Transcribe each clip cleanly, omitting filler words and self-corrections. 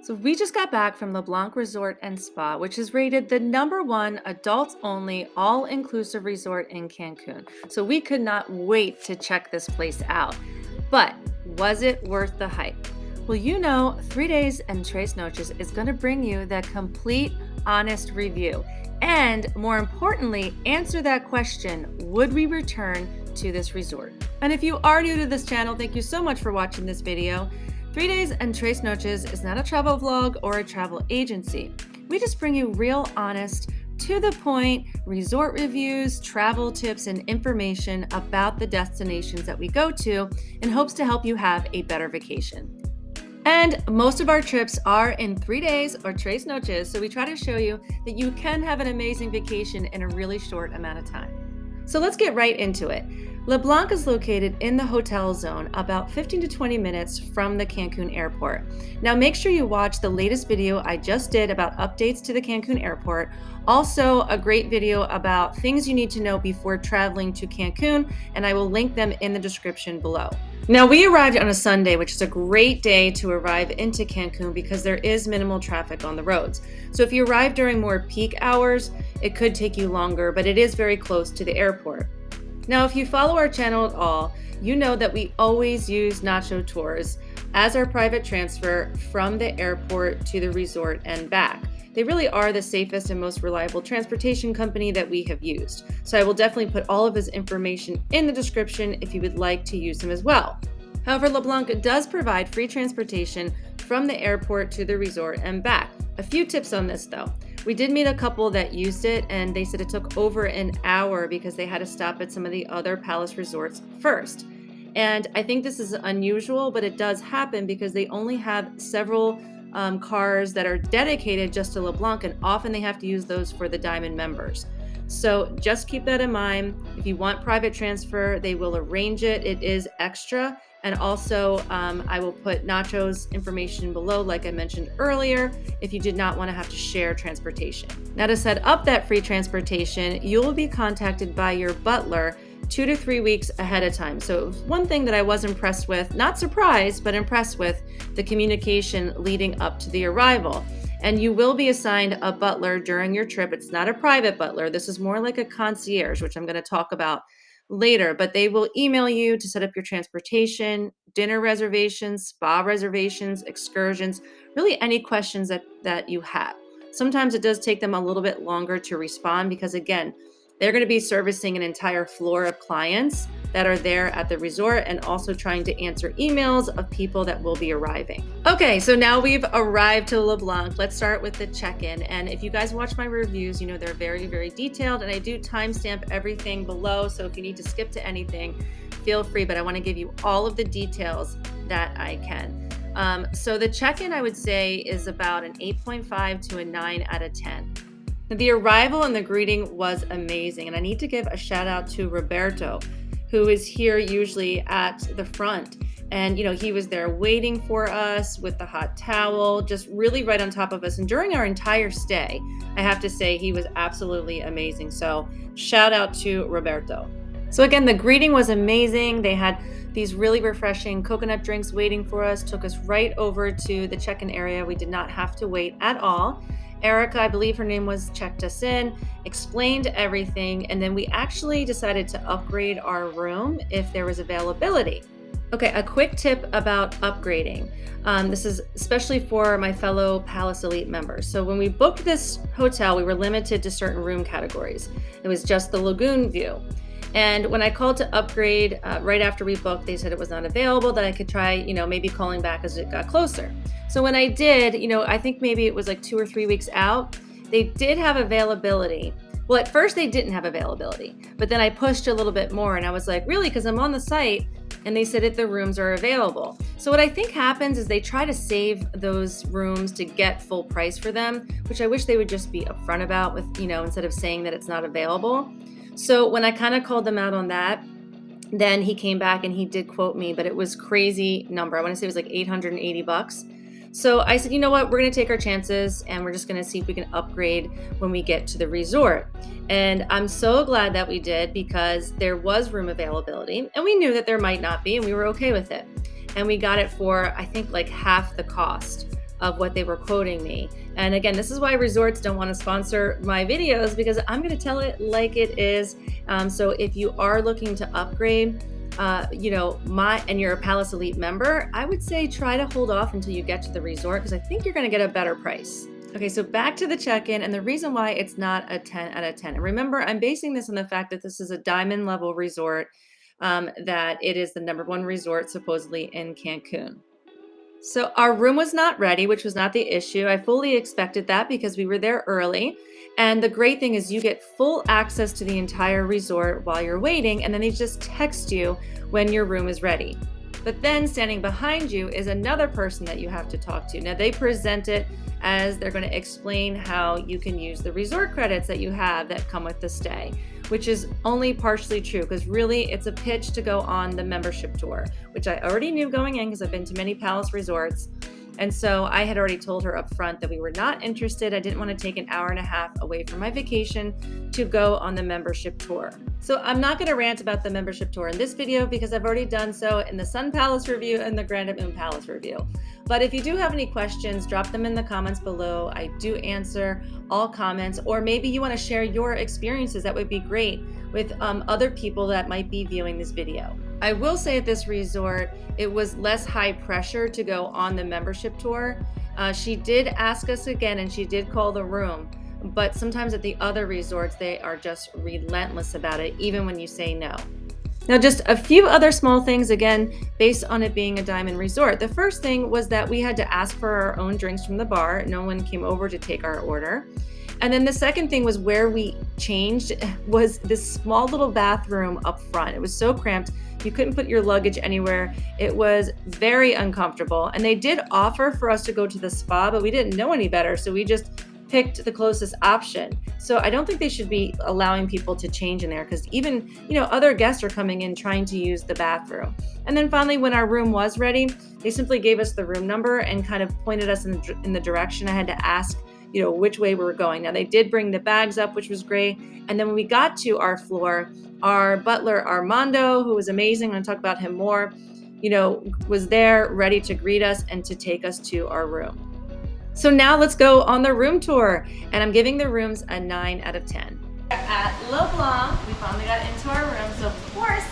So we just got back from the Blanc Resort and Spa, which is rated the #1 adults-only all-inclusive resort in Cancun. So we could not wait to check this place out. But was it worth the hype? Well, 3 days and tres noches is going to bring you the complete, honest review. And more importantly, answer that question, would we return to this resort? And if you are new to this channel, thank you so much for watching this video. 3 Days and Tres Noches is not a travel vlog or a travel agency. We just bring you real, honest, to the point resort reviews, travel tips, and information about the destinations that we go to in hopes to help you have a better vacation. And most of our trips are in 3 days or tres noches, so we try to show you that you can have an amazing vacation in a really short amount of time. So let's get right into it. Le Blanc is located in the hotel zone about 15 to 20 minutes from the Cancun airport. Now make sure you watch the latest video I just did about updates to the Cancun airport. Also a great video about things you need to know before traveling to Cancun, and I will link them in the description below. Now we arrived on a Sunday, which is a great day to arrive into Cancun because there is minimal traffic on the roads. So if you arrive during more peak hours, it could take you longer, but it is very close to the airport. Now, if you follow our channel at all, you know that we always use Nacho Tours as our private transfer from the airport to the resort and back. They really are the safest and most reliable transportation company that we have used. So I will definitely put all of his information in the description if you would like to use him as well. However, Le Blanc does provide free transportation from the airport to the resort and back. A few tips on this though. We did meet a couple that used it and they said it took over an hour because they had to stop at some of the other palace resorts first. And I think this is unusual, but it does happen because they only have several cars that are dedicated just to Le Blanc, and often they have to use those for the Diamond members. So just keep that in mind. If you want private transfer, they will arrange it. It is extra. And also, I will put Nacho's information below, like I mentioned earlier, if you did not want to have to share transportation. Now, to set up that free transportation, you will be contacted by your butler 2 to 3 weeks ahead of time. So it was one thing that I was impressed with, not surprised, but impressed with the communication leading up to the arrival. And you will be assigned a butler during your trip. It's not a private butler. This is more like a concierge, which I'm going to talk about later, but they will email you to set up your transportation, dinner reservations, spa reservations, excursions, really any questions that you have. Sometimes it does take them a little bit longer to respond because, again, they're going to be servicing an entire floor of clients that are there at the resort and also trying to answer emails of people that will be arriving. Okay, so now we've arrived to Le Blanc. Let's start with the check-in. And if you guys watch my reviews, you know they're very, very detailed, and I do timestamp everything below. So if you need to skip to anything, feel free, but I want to give you all of the details that I can. So the check-in, I would say, is about an 8.5 to a 9 out of 10. The arrival and the greeting was amazing, and I need to give a shout out to Roberto, who is here usually at the front. And, he was there waiting for us with the hot towel, just really right on top of us. And during our entire stay, I have to say he was absolutely amazing. So shout out to Roberto. So again, the greeting was amazing. They had these really refreshing coconut drinks waiting for us, took us right over to the check-in area. We did not have to wait at all. Erica, I believe her name was, checked us in, explained everything, and then we actually decided to upgrade our room if there was availability. Okay, a quick tip about upgrading. This is especially for my fellow Palace Elite members. So when we booked this hotel, we were limited to certain room categories. It was just the lagoon view. And when I called to upgrade right after we booked, they said it was not available, that I could try, maybe calling back as it got closer. So when I did, I think maybe it was like 2 or 3 weeks out, they did have availability. Well, at first they didn't have availability, but then I pushed a little bit more and I was like, really? Because I'm on the site and they said that the rooms are available. So what I think happens is they try to save those rooms to get full price for them, which I wish they would just be upfront about with, instead of saying that it's not available. So when I kind of called them out on that, then he came back and he did quote me, but it was crazy number. I want to say it was like $880. So I said, you know what, we're going to take our chances and we're just going to see if we can upgrade when we get to the resort. And I'm so glad that we did because there was room availability and we knew that there might not be and we were okay with it. And we got it for, I think, like half the cost. of what they were quoting me. And again, this is why resorts don't want to sponsor my videos, because I'm going to tell it like it is. So if you are looking to upgrade, and you're a Palace Elite member, I would say try to hold off until you get to the resort, because I think you're going to get a better price. Okay, so back to the check-in and the reason why it's not a 10 out of 10. And remember, I'm basing this on the fact that this is a diamond level resort, that it is the #1 resort supposedly in Cancun. So our room was not ready, which was not the issue. I fully expected that because we were there early. And the great thing is you get full access to the entire resort while you're waiting, and then they just text you when your room is ready. But then standing behind you is another person that you have to talk to. Now they present it as they're going to explain how you can use the resort credits that you have that come with the stay, which is only partially true, because really it's a pitch to go on the membership tour, which I already knew going in because I've been to many Palace resorts. And so I had already told her up front that we were not interested. I didn't want to take an hour and a half away from my vacation to go on the membership tour. So I'm not going to rant about the membership tour in this video because I've already done so in the Sun Palace review and the Grand Moon Palace review. But if you do have any questions, drop them in the comments below. I do answer all comments, or maybe you want to share your experiences. That would be great with other people that might be viewing this video. I will say at this resort, it was less high pressure to go on the membership tour. She did ask us again and she did call the room, but sometimes at the other resorts, they are just relentless about it, even when you say no. Now, just a few other small things, again, based on it being a diamond resort. The first thing was that we had to ask for our own drinks from the bar. No one came over to take our order. And then the second thing was where we changed was this small little bathroom up front. It was so cramped, you couldn't put your luggage anywhere. It was very uncomfortable. And they did offer for us to go to the spa, but we didn't know any better, so we just picked the closest option. So I don't think they should be allowing people to change in there, because even, other guests are coming in trying to use the bathroom. And then finally, when our room was ready, they simply gave us the room number and kind of pointed us in the direction. I had to ask, which way we were going. Now they did bring the bags up, which was great. And then when we got to our floor, our butler, Armando, who was amazing, I'm gonna talk about him more, was there ready to greet us and to take us to our room. So now let's go on the room tour. And I'm giving the rooms a 9 out of 10. At Le Blanc, we finally got into our room. So of course,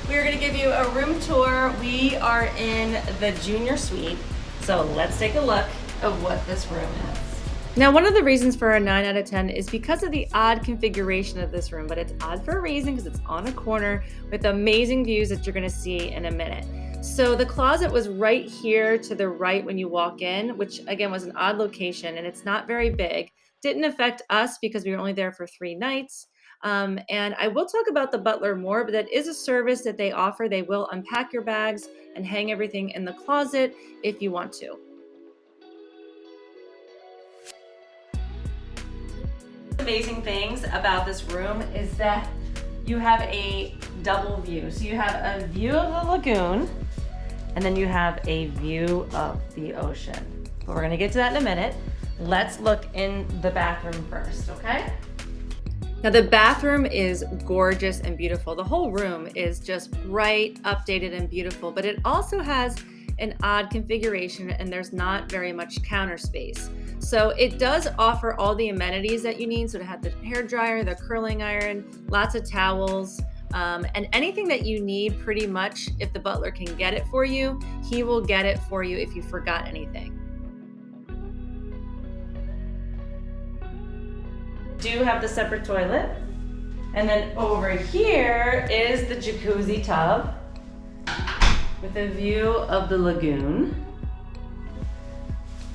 we're gonna give you a room tour. We are in the junior suite. So let's take a look at what this room is. Now, one of the reasons for a 9 out of 10 is because of the odd configuration of this room, but it's odd for a reason because it's on a corner with amazing views that you're gonna see in a minute. So the closet was right here to the right when you walk in, which again was an odd location, and it's not very big. Didn't affect us because we were only there for 3 nights. And I will talk about the butler more, but that is a service that they offer. They will unpack your bags and hang everything in the closet if you want to. Amazing things about this room is that you have a double view. So you have a view of the lagoon, and then you have a view of the ocean. But we're gonna get to that in a minute. Let's look in the bathroom first, okay? Now the bathroom is gorgeous and beautiful. The whole room is just bright, updated, and beautiful, but it also has an odd configuration and there's not very much counter space. So it does offer all the amenities that you need. So to have the hair dryer, the curling iron, lots of towels, and anything that you need pretty much. If the butler can get it for you, he will get it for you if you forgot anything. Do have the separate toilet. And then over here is the jacuzzi tub with a view of the lagoon.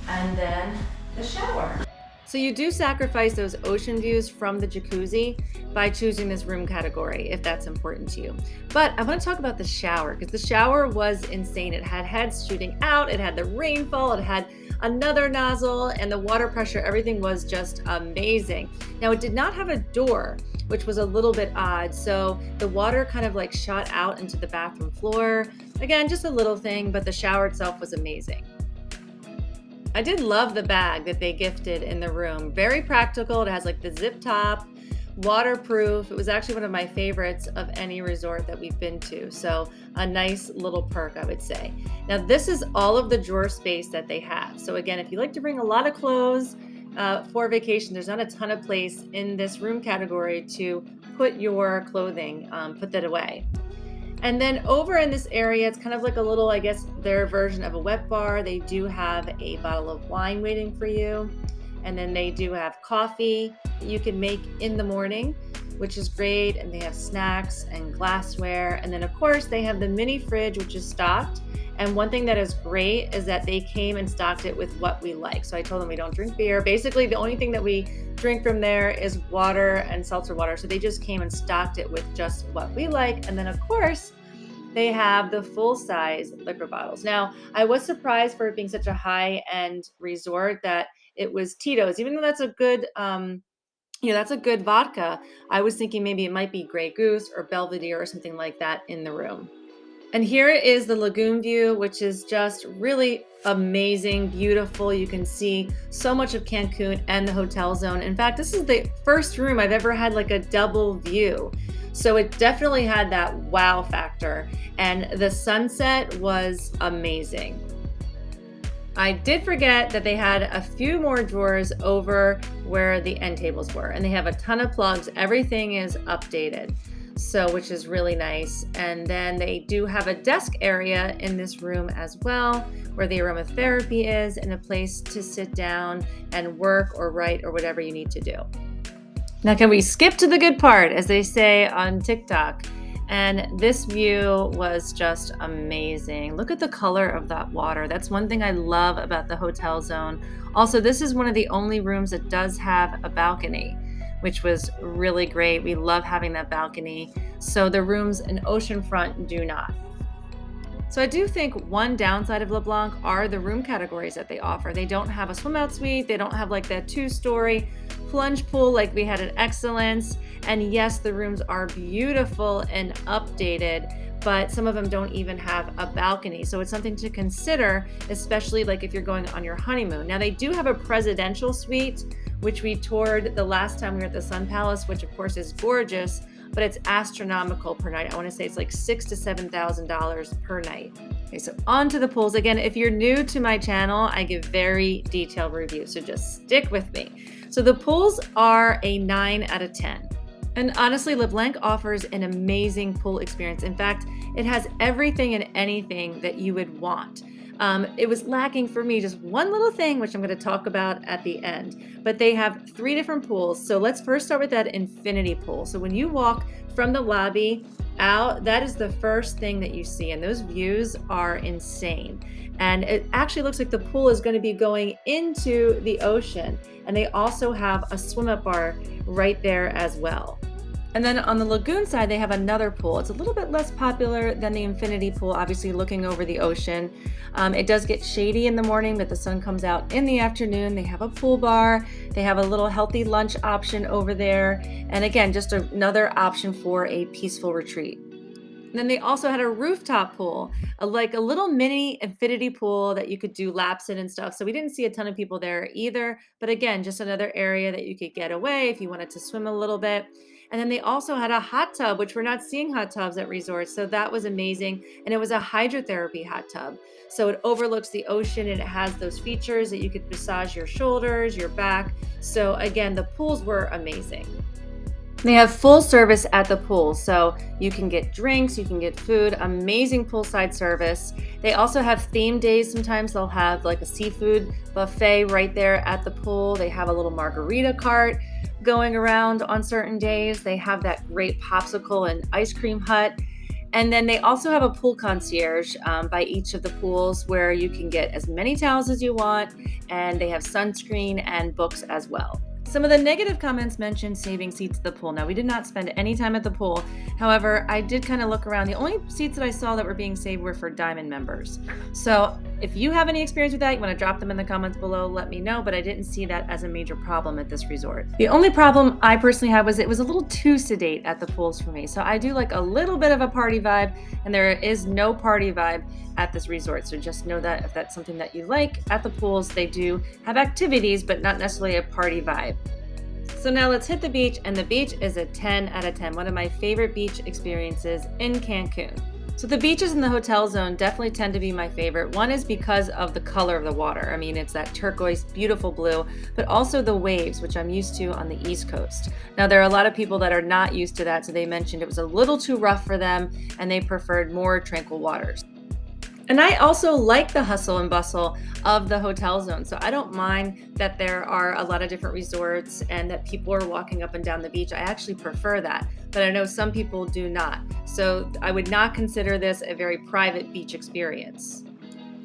And then the shower. So you do sacrifice those ocean views from the jacuzzi by choosing this room category, if that's important to you. But I want to talk about the shower, because the shower was insane. It had heads shooting out, it had the rainfall, it had another nozzle, and the water pressure, everything was just amazing. Now it did not have a door, which was a little bit odd. So the water kind of like shot out into the bathroom floor. Again, just a little thing, but the shower itself was amazing. I did love the bag that they gifted in the room. Very practical. It has like the zip top waterproof. It was actually one of my favorites of any resort that we've been to. So a nice little perk, I would say. Now, this is all of the drawer space that they have. So again, if you like to bring a lot of clothes for vacation, there's not a ton of place in this room category to put your clothing, put that away. And then over in this area, it's kind of like a little, I guess, their version of a wet bar. They do have a bottle of wine waiting for you. And then they do have coffee that you can make in the morning, which is great. And they have snacks and glassware. And then, of course, they have the mini fridge, which is stocked. And one thing that is great is that they came and stocked it with what we like. So I told them we don't drink beer. Basically, the only thing that we drink from there is water and seltzer water. So they just came and stocked it with just what we like. And then, of course, they have the full-size liquor bottles. Now, I was surprised for it being such a high-end resort that it was Tito's, even though that's a good, that's a good vodka. I was thinking maybe it might be Grey Goose or Belvedere or something like that in the room. And here is the lagoon view, which is just really amazing, beautiful. You can see so much of Cancun and the hotel zone. In fact, this is the first room I've ever had like a double view. So it definitely had that wow factor. And the sunset was amazing. I did forget that they had a few more drawers over where the end tables were, and they have a ton of plugs. Everything is updated, so which is really nice. And then they do have a desk area in this room as well, where the aromatherapy is, and a place to sit down and work or write or whatever you need to do. Now, can we skip to the good part, as they say on TikTok? And this view was just amazing. Look at the color of that water. That's one thing I love about the hotel zone. Also, this is one of the only rooms that does have a balcony, which was really great. We love having that balcony. So the rooms in oceanfront do not. So I do think one downside of LeBlanc are the room categories that they offer. They don't have a swim out suite. They don't have like that 2-story plunge pool like we had at Excellence. And yes, the rooms are beautiful and updated, but some of them don't even have a balcony. So it's something to consider, especially like if you're going on your honeymoon. Now they do have a presidential suite, which we toured the last time we were at the Sun Palace, which of course is gorgeous, but it's astronomical per night. I want to say it's like $6,000 to $7,000 per night. Okay, so on to the pools. Again, if you're new to my channel, I give very detailed reviews, so just stick with me. So the pools are a 9 out of 10. And honestly, LeBlanc offers an amazing pool experience. In fact, it has everything and anything that you would want. It was lacking for me just one little thing, which I'm going to talk about at the end. But they have 3 different pools. So let's first start with that infinity pool. So when you walk from the lobby out, that is the first thing that you see. And those views are insane. And it actually looks like the pool is going to be going into the ocean. And they also have a swim up bar right there as well. And then on the lagoon side, they have another pool. It's a little bit less popular than the infinity pool, obviously looking over the ocean. It does get shady in the morning, but the sun comes out in the afternoon. They have a pool bar. They have a little healthy lunch option over there. And again, just another option for a peaceful retreat. And then they also had a rooftop pool, like a little mini infinity pool that you could do laps in and stuff. So we didn't see a ton of people there either. But again, just another area that you could get away if you wanted to swim a little bit. And then they also had a hot tub, which we're not seeing hot tubs at resorts. So that was amazing. And it was a hydrotherapy hot tub. So it overlooks the ocean and it has those features that you could massage your shoulders, your back. So again, the pools were amazing. They have full service at the pool, so you can get drinks, you can get food, amazing poolside service. They also have theme days. Sometimes they'll have like a seafood buffet right there at the pool. They have a little margarita cart going around on certain days. They have that great popsicle and ice cream hut. And then they also have a pool concierge by each of the pools where you can get as many towels as you want, and they have sunscreen and books as well. Some of the negative comments mentioned saving seats at the pool. Now, we did not spend any time at the pool. However, I did kind of look around. The only seats that I saw that were being saved were for Diamond members. So if you have any experience with that, you want to drop them in the comments below, let me know, but I didn't see that as a major problem at this resort. The only problem I personally had was it was a little too sedate at the pools for me. So I do like a little bit of a party vibe, and there is no party vibe at this resort. So just know that if that's something that you like at the pools, they do have activities, but not necessarily a party vibe. So now let's hit the beach, and the beach is a 10 out of 10, one of my favorite beach experiences in Cancun. So the beaches in the hotel zone definitely tend to be my favorite. One is because of the color of the water. I mean, it's that turquoise, beautiful blue, but also the waves, which I'm used to on the East Coast. Now, there are a lot of people that are not used to that, so they mentioned it was a little too rough for them and they preferred more tranquil waters. And I also like the hustle and bustle of the hotel zone. So I don't mind that there are a lot of different resorts and that people are walking up and down the beach. I actually prefer that, but I know some people do not. So I would not consider this a very private beach experience.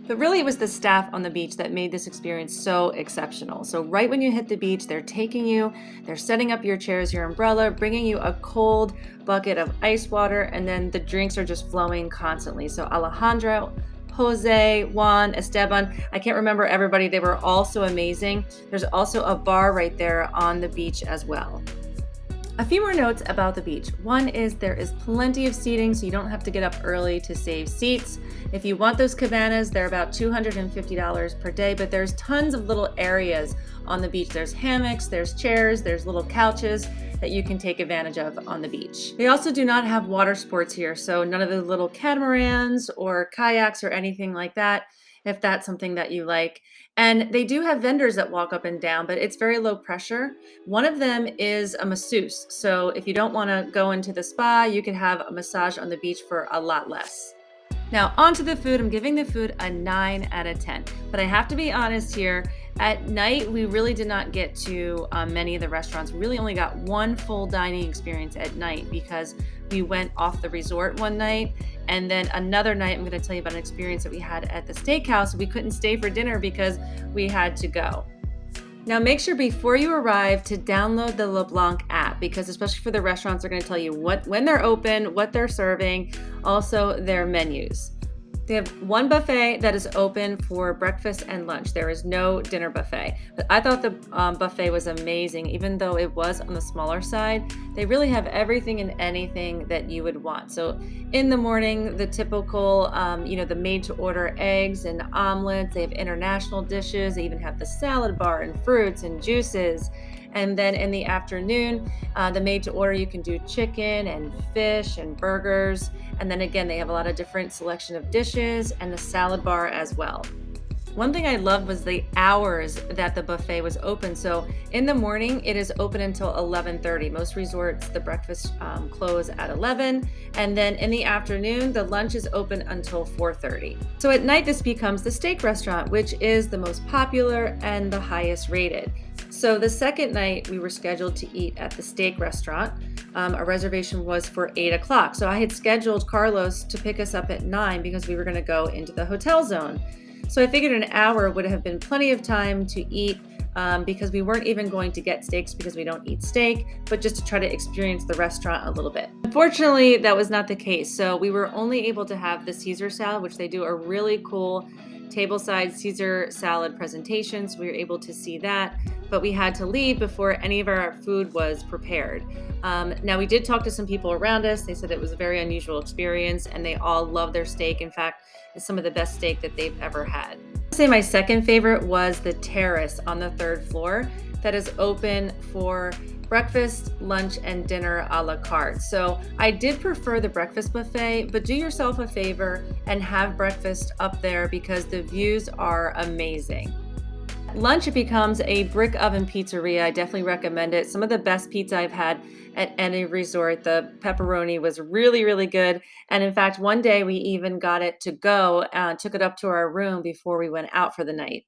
But really, it was the staff on the beach that made this experience so exceptional. So right when you hit the beach, they're taking you, they're setting up your chairs, your umbrella, bringing you a cold bucket of ice water, and then the drinks are just flowing constantly. So Alejandro, Jose, Juan, Esteban, I can't remember everybody. They were all so amazing. There's also a bar right there on the beach as well. A few more notes about the beach. One is there is plenty of seating, so you don't have to get up early to save seats. If you want those cabanas, they're about $250 per day, but there's tons of little areas on the beach. There's hammocks, there's chairs, there's little couches that you can take advantage of on the beach. They also do not have water sports here, so none of the little catamarans or kayaks or anything like that, if that's something that you like. And they do have vendors that walk up and down, but it's very low pressure. One of them is a masseuse. So if you don't want to go into the spa, you can have a massage on the beach for a lot less. Now, on to the food. I'm giving the food a 9 out of 10. But I have to be honest here. At night, we really did not get to many of the restaurants. We really only got one full dining experience at night because we went off the resort one night. And then another night, I'm going to tell you about an experience that we had at the steakhouse. We couldn't stay for dinner because we had to go. Now, make sure before you arrive to download the LeBlanc app, because especially for the restaurants, they're going to tell you when they're open, what they're serving, also their menus. They have one buffet that is open for breakfast and lunch. There is no dinner buffet. But I thought the buffet was amazing, even though it was on the smaller side. They really have everything and anything that you would want. So in the morning, the typical, the made-to-order eggs and omelets. They have international dishes. They even have the salad bar and fruits and juices. And then in the afternoon, the made-to-order, you can do chicken and fish and burgers. And then again, they have a lot of different selection of dishes and the salad bar as well. One thing I loved was the hours that the buffet was open. So in the morning, it is open until 11:30. Most resorts, the breakfast close at 11. And then in the afternoon, the lunch is open until 4:30. So at night, this becomes the steak restaurant, which is the most popular and the highest rated. So the second night, we were scheduled to eat at the steak restaurant. Our reservation was for 8 o'clock. So I had scheduled Carlos to pick us up at 9 because we were going to go into the hotel zone. So I figured an hour would have been plenty of time to eat because we weren't even going to get steaks because we don't eat steak, but just to try to experience the restaurant a little bit. Unfortunately, that was not the case. So we were only able to have the Caesar salad, which they do a really cool tableside Caesar salad presentation. So we were able to see that, but we had to leave before any of our food was prepared. Now, we did talk to some people around us. They said it was a very unusual experience and they all love their steak. In fact, it's some of the best steak that they've ever had. I'd say my second favorite was the terrace on the third floor that is open for breakfast, lunch, and dinner a la carte. So I did prefer the breakfast buffet, but do yourself a favor and have breakfast up there because the views are amazing. Lunch, it becomes a brick oven pizzeria. I definitely recommend it. Some of the best pizza I've had at any resort. The pepperoni was really, really good. And in fact, one day we even got it to go, took it up to our room before we went out for the night.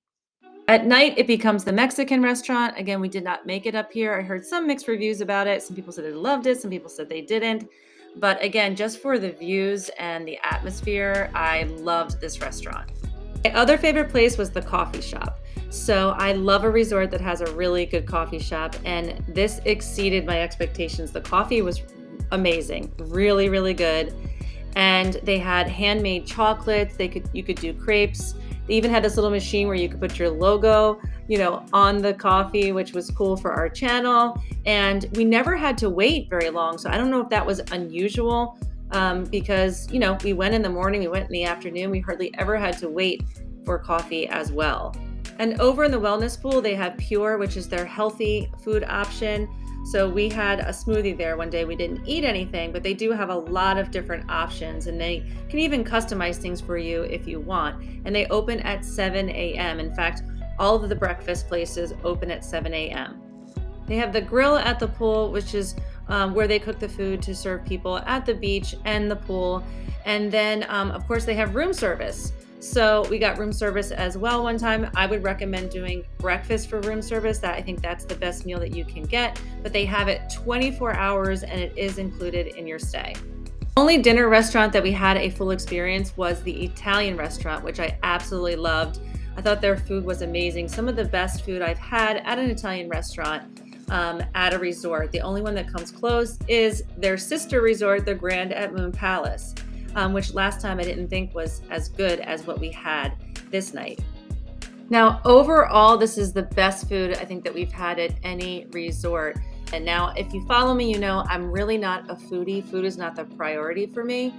At night, it becomes the Mexican restaurant. Again, we did not make it up here. I heard some mixed reviews about it. Some people said they loved it. Some people said they didn't. But again, just for the views and the atmosphere, I loved this restaurant. My other favorite place was the coffee shop. So I love a resort that has a really good coffee shop, and this exceeded my expectations. The coffee was amazing, really, really good. And they had handmade chocolates. You could do crepes. They even had this little machine where you could put your logo, on the coffee, which was cool for our channel. And we never had to wait very long. So I don't know if that was unusual because, we went in the morning, we went in the afternoon. We hardly ever had to wait for coffee as well. And over in the wellness pool, they have Pure, which is their healthy food option. So we had a smoothie there one day. We didn't eat anything, but they do have a lot of different options and they can even customize things for you if you want. And they open at 7 a.m. In fact, all of the breakfast places open at 7 a.m. They have the grill at the pool, which is where they cook the food to serve people at the beach and the pool. And then, of course, they have room service. So we got room service as well one time. I would recommend doing breakfast for room service. I think that's the best meal that you can get. But they have it 24 hours and it is included in your stay. Only dinner restaurant that we had a full experience was the Italian restaurant, which I absolutely loved. I thought their food was amazing. Some of the best food I've had at an Italian restaurant at a resort. The only one that comes close is their sister resort, the Grand at Moon Palace, which last time I didn't think was as good as what we had this night. Now, overall, this is the best food I think that we've had at any resort. And now, if you follow me, you know I'm really not a foodie. Food is not the priority for me.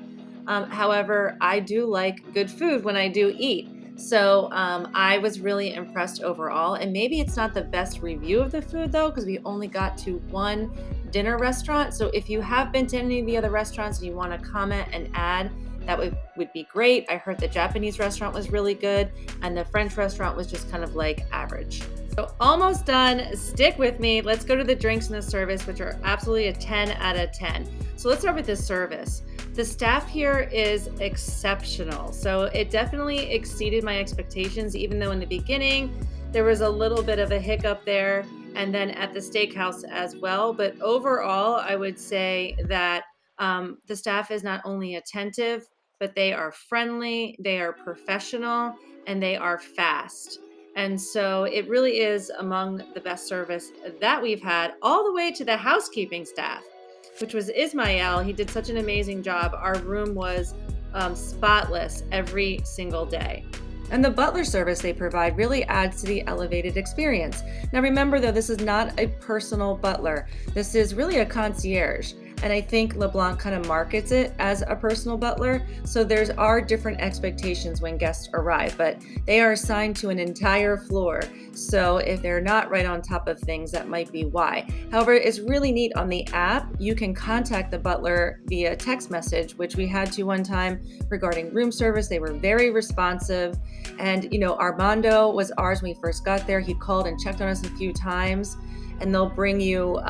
However, I do like good food when I do eat. So I was really impressed overall. And maybe it's not the best review of the food though, because we only got to one dinner restaurant. So if you have been to any of the other restaurants and you want to comment and add, that would be great. I heard the Japanese restaurant was really good and the French restaurant was just kind of like average. So almost done. Stick with me. Let's go to the drinks and the service, which are absolutely a 10 out of 10. So let's start with the service. The staff here is exceptional. So it definitely exceeded my expectations, even though in the beginning there was a little bit of a hiccup there and then at the steakhouse as well. But overall, I would say that the staff is not only attentive, but they are friendly, they are professional, and they are fast. And so it really is among the best service that we've had, all the way to the housekeeping staff, which was Ismael. He did such an amazing job. Our room was spotless every single day. And the butler service they provide really adds to the elevated experience. Now remember though, this is not a personal butler. This is really a concierge. And I think LeBlanc kind of markets it as a personal butler. So there are different expectations when guests arrive, but they are assigned to an entire floor. So if they're not right on top of things, that might be why. However, it's really neat on the app. You can contact the butler via text message, which we had to one time regarding room service. They were very responsive. And, you know, Armando was ours when we first got there. He called and checked on us a few times. And they'll bring you,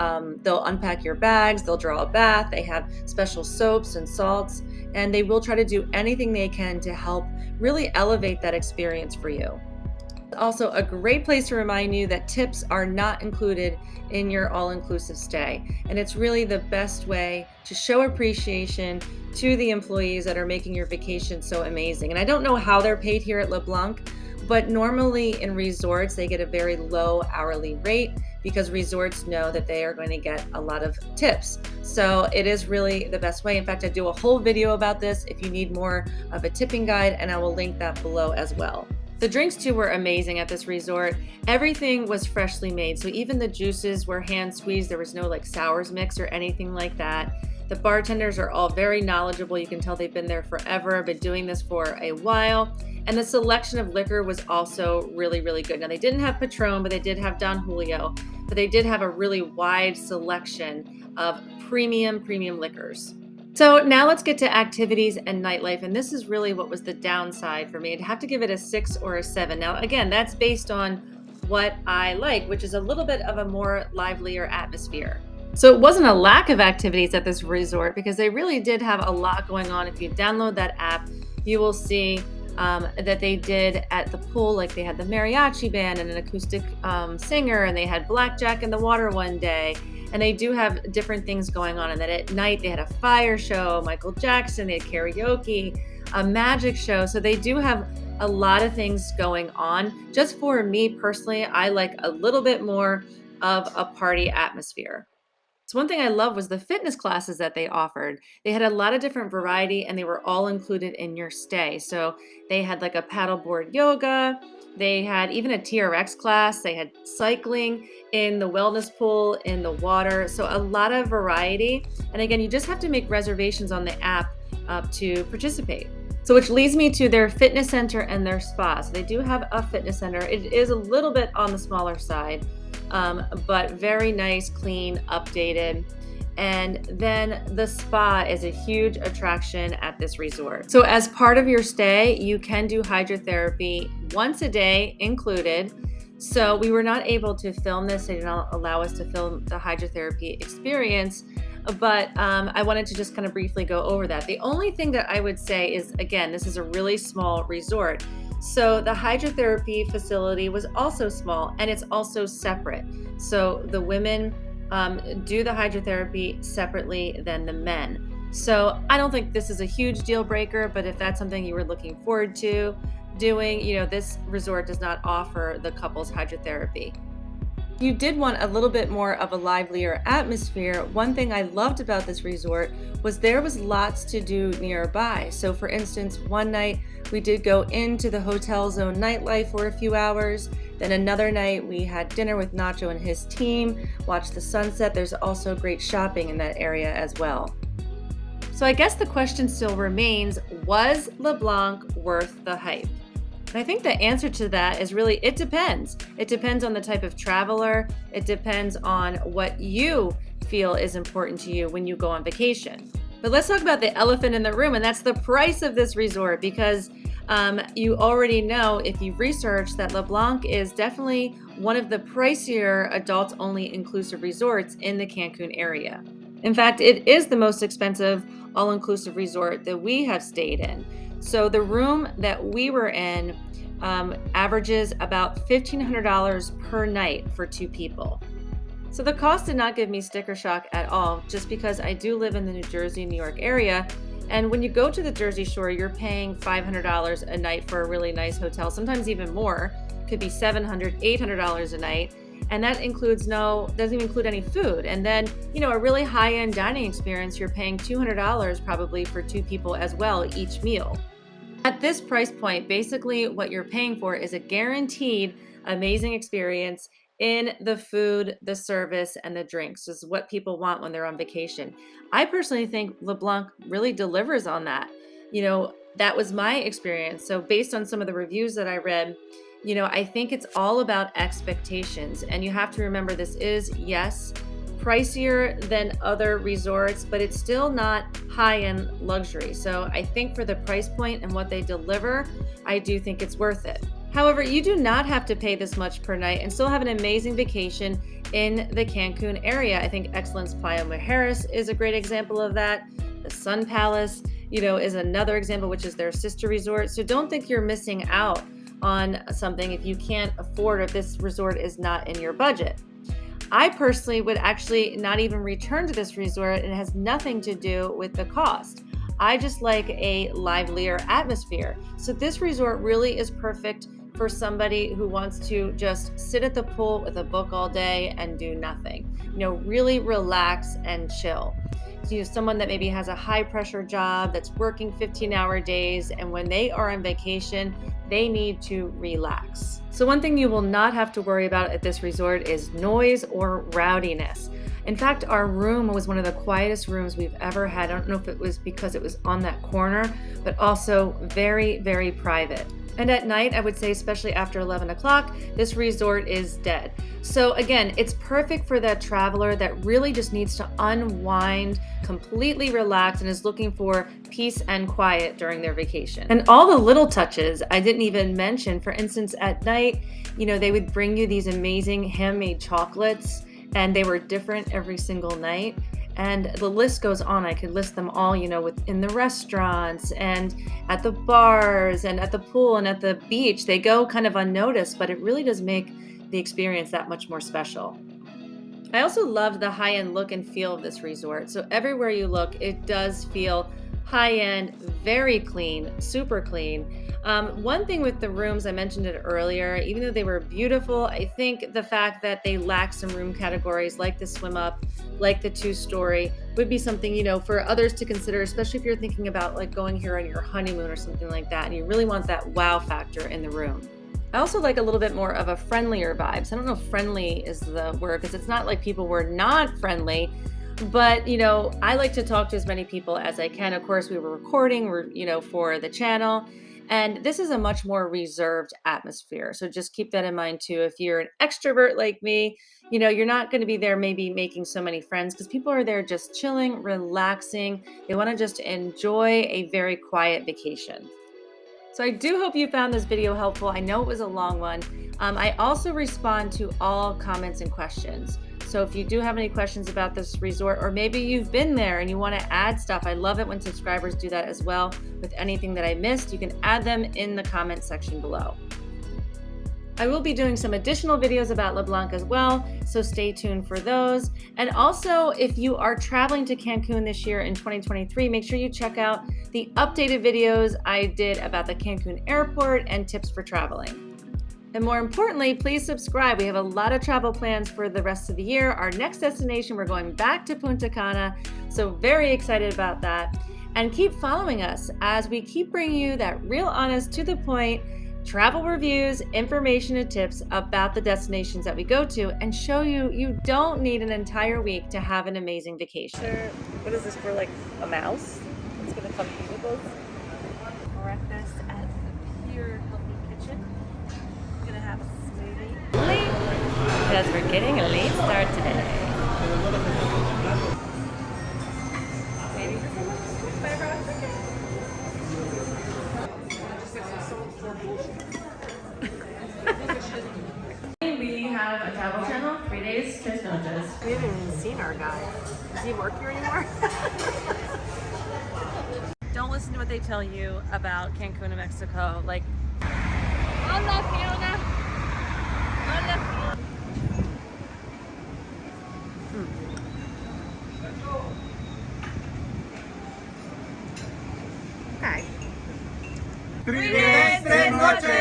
they'll unpack your bags, they'll draw a bath, they have special soaps and salts, and they will try to do anything they can to help really elevate that experience for you. Also, a great place to remind you that tips are not included in your all-inclusive stay. And it's really the best way to show appreciation to the employees that are making your vacation so amazing. And I don't know how they're paid here at LeBlanc, but normally in resorts, they get a very low hourly rate because resorts know that they are going to get a lot of tips. So it is really the best way. In fact, I do a whole video about this if you need more of a tipping guide, and I will link that below as well. The drinks too were amazing at this resort. Everything was freshly made. So even the juices were hand squeezed. There was no like sours mix or anything like that. The bartenders are all very knowledgeable. You can tell they've been there forever, been doing this for a while. And the selection of liquor was also really, really good. Now they didn't have Patron, but they did have Don Julio, but they did have a really wide selection of premium liquors. So now let's get to activities and nightlife. And this is really what was the downside for me. I'd have to give it a 6 or a 7. Now, again, that's based on what I like, which is a little bit of a more livelier atmosphere. So it wasn't a lack of activities at this resort because they really did have a lot going on. If you download that app, you will see that they did at the pool, like they had the mariachi band and an acoustic singer, and they had blackjack in the water one day. And they do have different things going on. And then at night, they had a fire show, Michael Jackson, they had karaoke, a magic show. So they do have a lot of things going on. Just for me personally, I like a little bit more of a party atmosphere. So one thing I love was the fitness classes that they offered. They had a lot of different variety and they were all included in your stay. So they had like a paddleboard yoga. They had even a TRX class. They had cycling in the wellness pool, in the water. So a lot of variety. And again, you just have to make reservations on the app to participate. So which leads me to their fitness center and their spa. So they do have a fitness center. It is a little bit on the smaller side, but very nice, clean, updated. And then the spa is a huge attraction at this resort. So as part of your stay, you can do hydrotherapy once a day included. So we were not able to film this. They did not allow us to film the hydrotherapy experience, but I wanted to just kind of briefly go over that. The only thing that I would say is, again, this is a really small resort. So the hydrotherapy facility was also small, and it's also separate. So the women do the hydrotherapy separately than the men. So I don't think this is a huge deal breaker, but if that's something you were looking forward to doing, this resort does not offer the couples hydrotherapy. You did want a little bit more of a livelier atmosphere. One thing I loved about this resort was there was lots to do nearby. So for instance, one night we did go into the hotel zone nightlife for a few hours. Then another night we had dinner with Nacho and his team, watched the sunset. There's also great shopping in that area as well. So I guess the question still remains, was LeBlanc worth the hype? And I think the answer to that is really, it depends. It depends on the type of traveler. It depends on what you feel is important to you when you go on vacation. But let's talk about the elephant in the room, and that's the price of this resort, because you already know, if you've researched, that LeBlanc is definitely one of the pricier adults-only inclusive resorts in the Cancun area. In fact, it is the most expensive all-inclusive resort that we have stayed in. So the room that we were in averages about $1,500 per night for 2 people. So the cost did not give me sticker shock at all, just because I do live in the New Jersey, New York area. And when you go to the Jersey Shore, you're paying $500 a night for a really nice hotel, sometimes even more. Could be $700, $800 a night. And that doesn't even include any food. And then, a really high-end dining experience, you're paying $200 probably for 2 people as well, each meal. At this price point, basically what you're paying for is a guaranteed amazing experience in the food, the service, and the drinks. This is what people want when they're on vacation. I personally think LeBlanc really delivers on that. That was my experience. So based on some of the reviews that I read, I think it's all about expectations. And you have to remember, this is, yes, pricier than other resorts, but it's still not high-end luxury. So I think for the price point and what they deliver, I do think it's worth it. However, you do not have to pay this much per night and still have an amazing vacation in the Cancun area. I think Excellence Playa Mujeres is a great example of that. The Sun Palace, is another example, which is their sister resort. So don't think you're missing out on something if you can't afford, or if this resort is not in your budget. I personally would actually not even return to this resort, and it has nothing to do with the cost. I just like a livelier atmosphere. So this resort really is perfect for somebody who wants to just sit at the pool with a book all day and do nothing. Really relax and chill. So someone that maybe has a high pressure job that's working 15-hour days, and when they are on vacation, they need to relax. So one thing you will not have to worry about at this resort is noise or rowdiness. In fact, our room was one of the quietest rooms we've ever had. I don't know if it was because it was on that corner, but also very, very private. And at night, I would say, especially after 11 o'clock, this resort is dead. So again, it's perfect for that traveler that really just needs to unwind, completely relax, and is looking for peace and quiet during their vacation. And all the little touches I didn't even mention. For instance, at night, they would bring you these amazing handmade chocolates, and they were different every single night. And the list goes on. I could list them all, within the restaurants and at the bars and at the pool and at the beach. They go kind of unnoticed, but it really does make the experience that much more special. I also love the high-end look and feel of this resort. So everywhere you look, it does feel high-end, very clean, super clean. One thing with the rooms, I mentioned it earlier, even though they were beautiful, I think the fact that they lack some room categories like the swim up, like the 2-story, would be something, for others to consider, especially if you're thinking about like going here on your honeymoon or something like that, and you really want that wow factor in the room. I also like a little bit more of a friendlier vibe. So I don't know if friendly is the word, because it's not like people were not friendly, But, I like to talk to as many people as I can. Of course, we were recording, for the channel. And this is a much more reserved atmosphere. So just keep that in mind too. If you're an extrovert like me, you're not going to be there maybe making so many friends because people are there just chilling, relaxing. They want to just enjoy a very quiet vacation. So I do hope you found this video helpful. I know it was a long one. I also respond to all comments and questions. So if you do have any questions about this resort, or maybe you've been there and you want to add stuff, I love it when subscribers do that as well. With anything that I missed, you can add them in the comment section below. I will be doing some additional videos about LeBlanc as well, so stay tuned for those. And also, if you are traveling to Cancun this year in 2023, make sure you check out the updated videos I did about the Cancun airport and tips for traveling. And more importantly, please subscribe. We have a lot of travel plans for the rest of the year. Our next destination, we're going back to Punta Cana, so very excited about that. And keep following us as we keep bringing you that real, honest, to the point travel reviews, information, and tips about the destinations that we go to, and show you don't need an entire week to have an amazing vacation. What is this for, like a mouse? It's gonna come eat with us. Breakfast at the Pure Healthy Kitchen. I'm gonna have a smoothie. Late, because we're getting a late start today. Maybe this is my favorite chicken. We have a travel channel, 3 days, 3 noches. We haven't even seen our guy. Does he work here anymore? Don't listen to what they tell you about Cancun and Mexico. Like, Hola, Fiona. Hola, Fiona. okay. 3 days, 3 noches.